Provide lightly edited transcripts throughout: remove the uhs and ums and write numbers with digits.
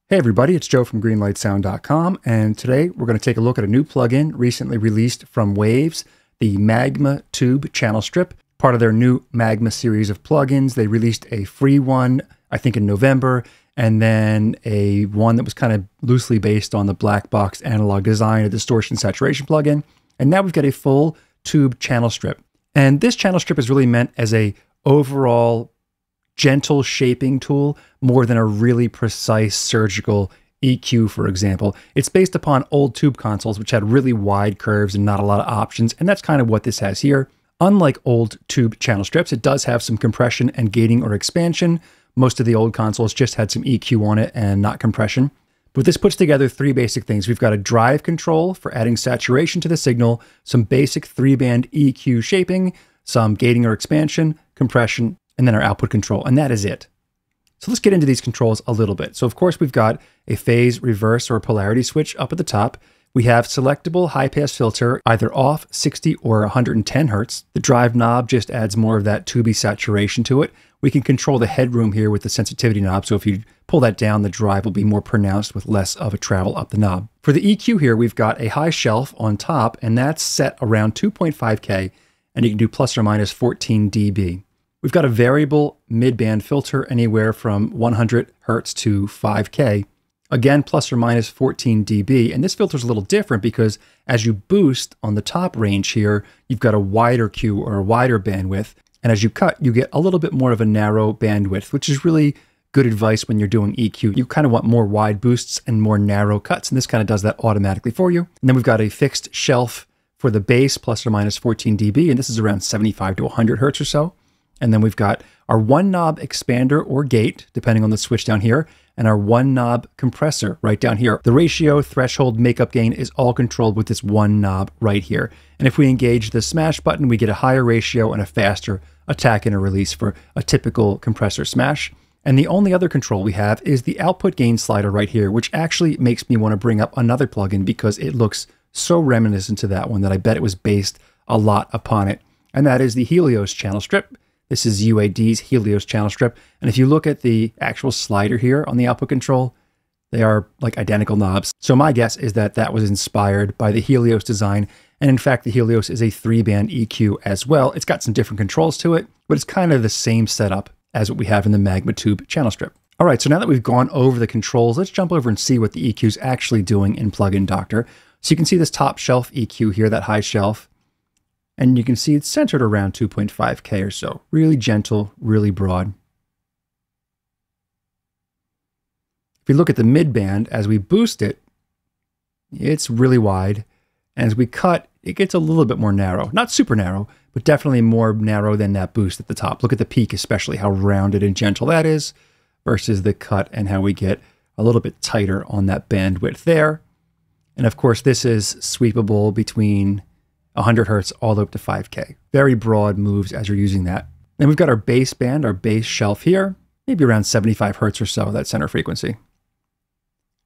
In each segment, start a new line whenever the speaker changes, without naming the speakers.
Hey everybody, it's Joe from greenlightsound.com, and today we're going to take a look at a new plugin recently released from Waves, the Magma Tube Channel Strip, part of their new Magma series of plugins. They released a free one, I think in November, and then a one that was kind of loosely based on the black box analog design, a distortion saturation plugin, and now we've got a full tube channel strip. And this channel strip is really meant as a overall gentle shaping tool more than a really precise surgical EQ, for example. It's based upon old tube consoles, which had really wide curves and not a lot of options, and that's kind of what this has here. Unlike old tube channel strips, it does have some compression and gating or expansion. Most of the old consoles just had some EQ on it and not compression. But this puts together three basic things. We've got a drive control for adding saturation to the signal, some basic 3-band EQ shaping, some gating or expansion, compression, and then our output control, and that is it. So let's get into these controls a little bit. So of course we've got a phase, reverse, or polarity switch up at the top. We have selectable high-pass filter, either off 60 or 110 hertz. The drive knob just adds more of that tubey saturation to it. We can control the headroom here with the sensitivity knob, so if you pull that down, the drive will be more pronounced with less of a travel up the knob. For the EQ here, we've got a high shelf on top, and that's set around 2.5K, and you can do plus or minus 14 dB. We've got a variable mid-band filter anywhere from 100 hertz to 5K, again, plus or minus 14 dB. And this filter is a little different because as you boost on the top range here, you've got a wider Q or a wider bandwidth. And as you cut, you get a little bit more of a narrow bandwidth, which is really good advice when you're doing EQ. You kind of want more wide boosts and more narrow cuts, and this kind of does that automatically for you. And then we've got a fixed shelf for the bass, plus or minus 14 dB, and this is around 75 to 100 hertz or so. And then we've got our one knob expander or gate, depending on the switch down here, and our one knob compressor right down here. The ratio, threshold, makeup gain is all controlled with this one knob right here. And if we engage the smash button, we get a higher ratio and a faster attack and a release for a typical compressor smash. And the only other control we have is the output gain slider right here, which actually makes me want to bring up another plugin because it looks so reminiscent to that one that I bet it was based a lot upon it. And that is the Helios channel strip. This is UAD's Helios channel strip. And if you look at the actual slider here on the output control, they are like identical knobs. So my guess is that that was inspired by the Helios design. And in fact, the Helios is a 3-band EQ as well. It's got some different controls to it, but it's kind of the same setup as what we have in the Magma Tube channel strip. All right, so now that we've gone over the controls, let's jump over and see what the EQ is actually doing in PluginDoctor. So you can see this top shelf EQ here, that high shelf. And you can see it's centered around 2.5K or so. Really gentle, really broad. If we look at the mid-band, as we boost it, it's really wide. And as we cut, it gets a little bit more narrow. Not super narrow, but definitely more narrow than that boost at the top. Look at the peak, especially how rounded and gentle that is, versus the cut and how we get a little bit tighter on that bandwidth there. And of course, this is sweepable between 100 hertz all the way up to 5K. Very broad moves as you're using that. Then we've got our bass band, our bass shelf here, maybe around 75 hertz or so, that center frequency.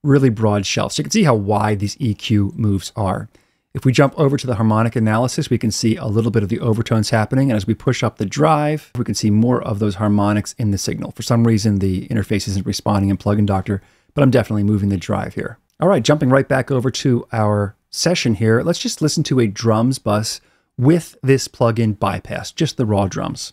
Really broad shelf. So you can see how wide these EQ moves are. If we jump over to the harmonic analysis, we can see a little bit of the overtones happening. And as we push up the drive, we can see more of those harmonics in the signal. For some reason, the interface isn't responding in PluginDoctor, but I'm definitely moving the drive here. All right, jumping right back over to our session here, let's just listen to a drums bus with this plugin bypass, just the raw drums.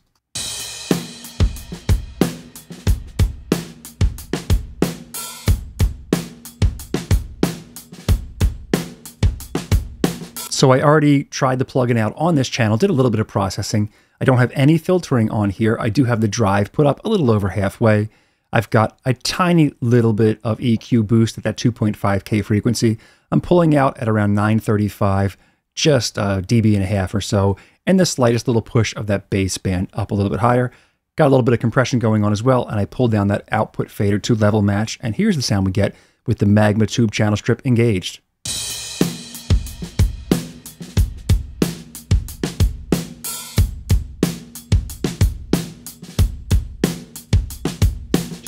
So I already tried the plugin out on this channel, did a little bit of processing. I don't have any filtering on here. I do have the drive put up a little over halfway. I've got a tiny little bit of EQ boost at that 2.5K frequency. I'm pulling out at around 935, just a dB and a half or so, and the slightest little push of that bass band up a little bit higher. Got a little bit of compression going on as well, and I pulled down that output fader to level match, and here's the sound we get with the Magma Tube channel strip engaged.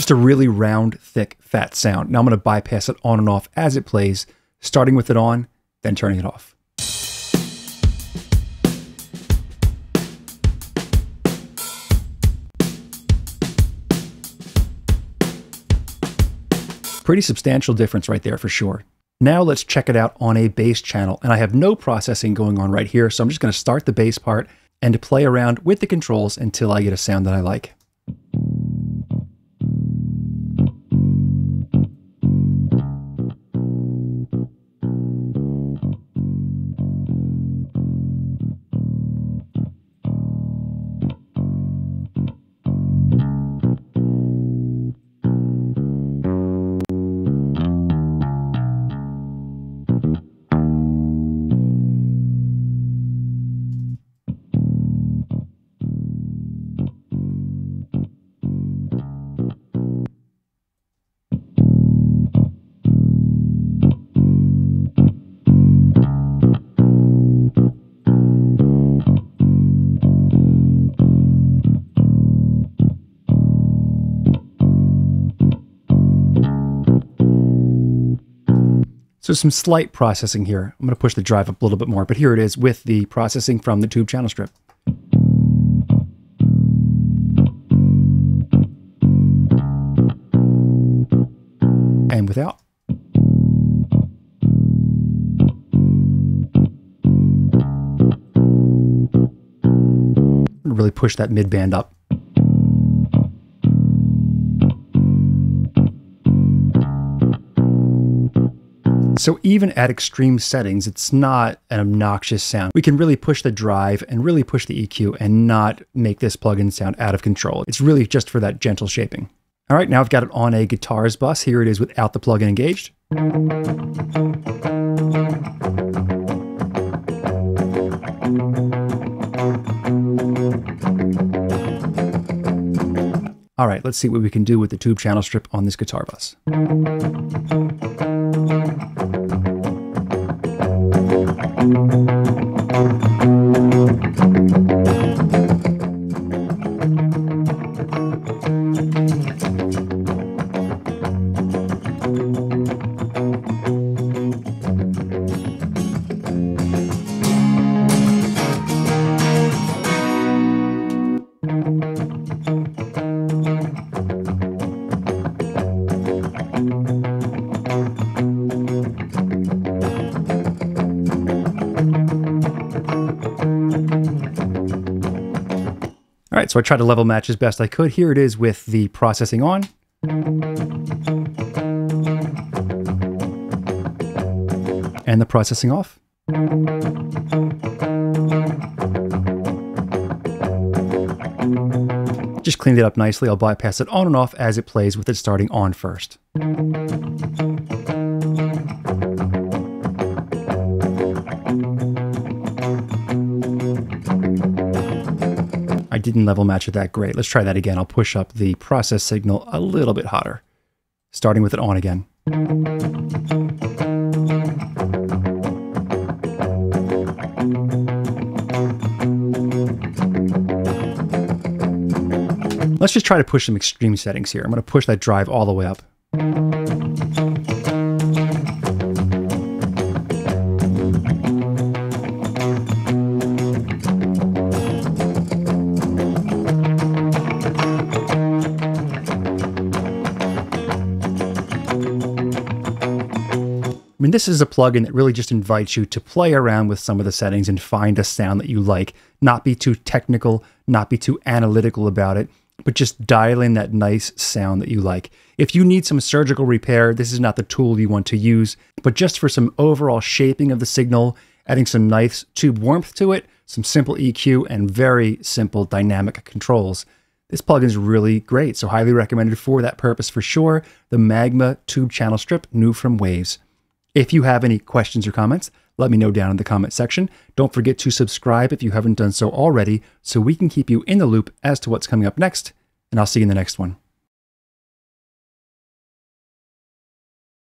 A really round, thick, fat sound. Now I'm going to bypass it on and off as it plays, starting with it on, then turning it off. Pretty substantial difference right there for sure. Now let's check it out on a bass channel, and I have no processing going on right here, so I'm just going to start the bass part and play around with the controls until I get a sound that I like. So some slight processing here. I'm going to push the drive up a little bit more, but here it is with the processing from the tube channel strip. And without. Really push that mid band up. So even at extreme settings, it's not an obnoxious sound. We can really push the drive and really push the EQ and not make this plugin sound out of control. It's really just for that gentle shaping. All right, now I've got it on a guitars bus. Here it is without the plugin engaged. All right, let's see what we can do with the tube channel strip on this guitar bus. All right, so I tried to level match as best I could. Here it is with the processing on. And the processing off. Just cleaned it up nicely. I'll bypass it on and off as it plays with it starting on first. I didn't level match it that great. Let's try that again. I'll push up the process signal a little bit hotter, starting with it on again. Let's just try to push some extreme settings here. I'm going to push that drive all the way up. I mean, this is a plugin that really just invites you to play around with some of the settings and find a sound that you like. Not be too technical, not be too analytical about it, but just dial in that nice sound that you like. If you need some surgical repair, this is not the tool you want to use, but just for some overall shaping of the signal, adding some nice tube warmth to it, some simple EQ, and very simple dynamic controls. This plugin is really great, so highly recommended for that purpose for sure. The Magma tube channel strip, new from Waves. If you have any questions or comments, let me know down in the comment section. Don't forget to subscribe if you haven't done so already, so we can keep you in the loop as to what's coming up next, and I'll see you in the next one.